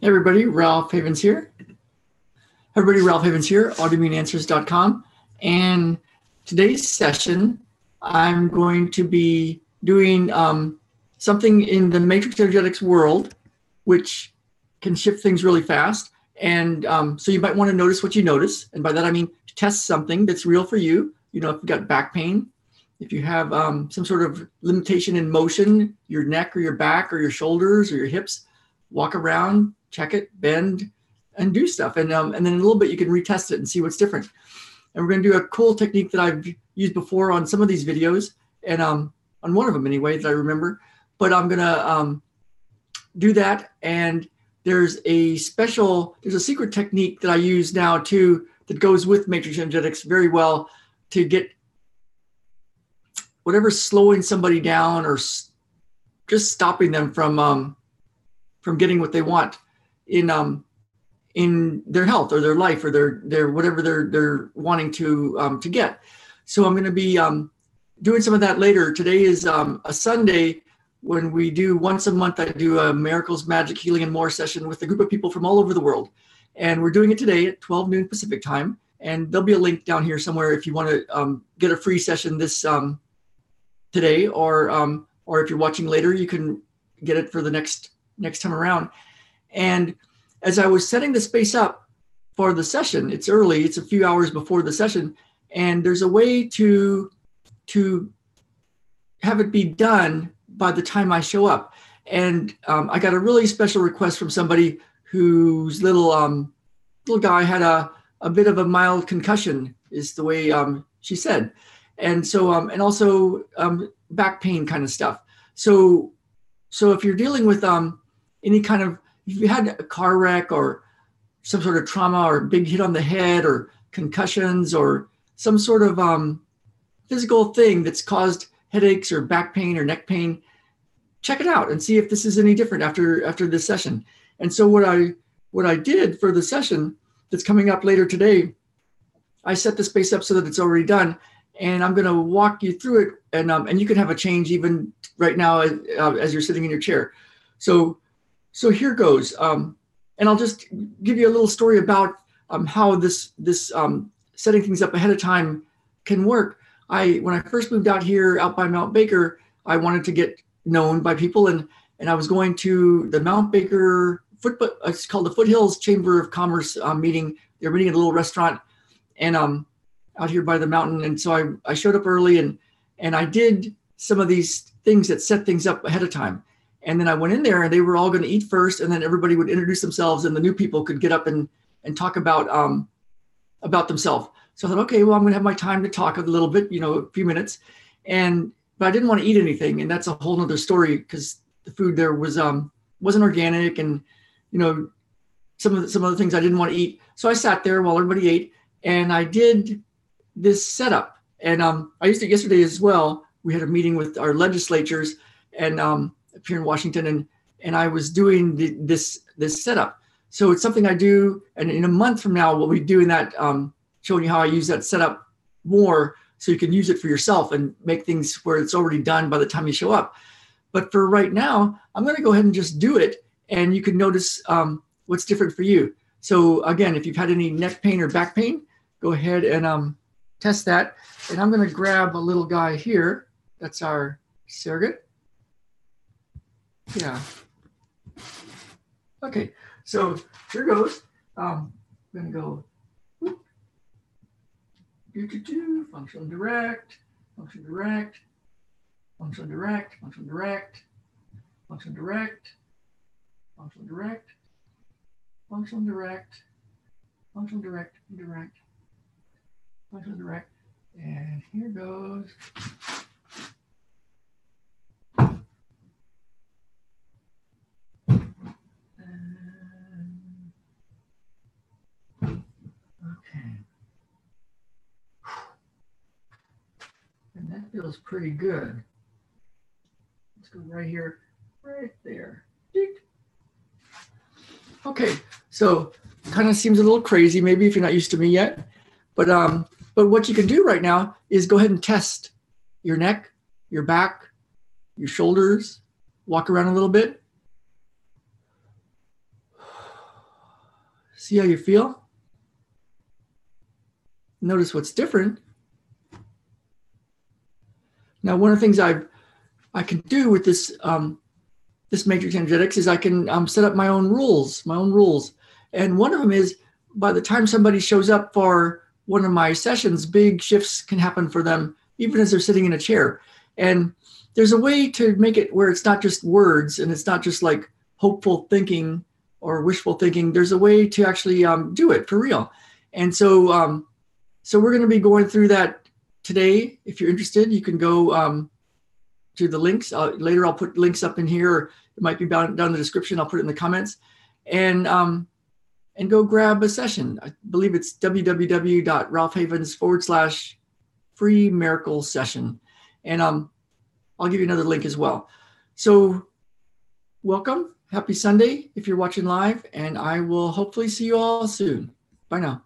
Hey everybody, Ralph Havens here. Ralph Havens here, autoimmuneanswers.com. And today's session, I'm going to be doing something in the matrix energetics world, which can shift things really fast. And so you might want to notice what you notice. And by that, I mean to test something that's real for you. You know, if you've got back pain, if you have some sort of limitation in motion, your neck or your back or your shoulders or your hips, walk around, check it, bend, and do stuff. And then in a little bit, you can retest it and see what's different. And we're going to do a cool technique that I've used before on some of these videos, and on one of them anyway that I remember. But I'm going to do that. And there's a secret technique that I use now too that goes with matrix energetics very well to get whatever's slowing somebody down or just stopping them from getting what they want in their health or their life or their whatever they're wanting to get. So I'm going to be doing some of that later. Today is a Sunday when we do once a month. I do a Miracles, Magic, Healing, and More session with a group of people from all over the world, and we're doing it today at 12 noon Pacific time. And there'll be a link down here somewhere if you want to get a free session this today, or if you're watching later, you can get it for the next time around. And as I was setting the space up for the session, it's early, it's a few hours before the session, and there's a way to have it be done by the time I show up. And I got a really special request from somebody whose little guy had a bit of a mild concussion, is the way she said. And so, and also back pain kind of stuff. So if you're dealing with any kind of, if you had a car wreck or some sort of trauma or big hit on the head or concussions or some sort of physical thing that's caused headaches or back pain or neck pain, check it out and see if this is any different after this session. And so what I did for the session that's coming up later today, I set the space up so that it's already done. And I'm going to walk you through it, and you can have a change even right now as you're sitting in your chair. So here goes, and I'll just give you a little story about how this setting things up ahead of time can work. When I first moved out here, out by Mount Baker, I wanted to get known by people, and I was going to the Mount Baker it's called the Foothills Chamber of Commerce meeting. They're meeting at a little restaurant, and out here by the mountain. And so I showed up early and I did some of these things that set things up ahead of time. And then I went in there and they were all going to eat first, and then everybody would introduce themselves and the new people could get up and talk about themselves. So I thought, okay, well, I'm going to have my time to talk a little bit, a few minutes. But I didn't want to eat anything. And that's a whole nother story because the food there wasn't organic, and, some of the things I didn't want to eat. So I sat there while everybody ate and I did this setup. And I used it yesterday as well. We had a meeting with our legislatures and up here in Washington, and I was doing this setup. So it's something I do, and in a month from now, we'll be doing that, showing you how I use that setup more so you can use it for yourself and make things where it's already done by the time you show up. But for right now, I'm going to go ahead and just do it, and you can notice what's different for you. So again, if you've had any neck pain or back pain, go ahead and test that. And I'm going to grab a little guy here. That's our surrogate. Yeah. Okay. So here goes. I'm going to go. Whoop. Function direct. Function direct. Function direct. Function direct. Function direct. Function direct. Function direct. Function direct. Direct. Function direct. And here goes. Okay. And that feels pretty good. Let's go right here, right there. Okay, so kind of seems a little crazy, maybe if you're not used to me yet, but what you can do right now is go ahead and test your neck, your back, your shoulders, walk around a little bit. See how you feel? Notice what's different. Now, one of the things I can do with this this matrix energetics is I can set up my own rules, And one of them is, by the time somebody shows up for one of my sessions, big shifts can happen for them, even as they're sitting in a chair. And there's a way to make it where it's not just words and it's not just like hopeful thinking or wishful thinking. There's a way to actually do it for real. And so, so we're going to be going through that today. If you're interested, you can go to the links. Later, I'll put links up in here. It might be down in the description. I'll put it in the comments. And go grab a session. I believe it's www.ralphhavens/free miracle session. And I'll give you another link as well. So welcome. Happy Sunday if you're watching live. And I will hopefully see you all soon. Bye now.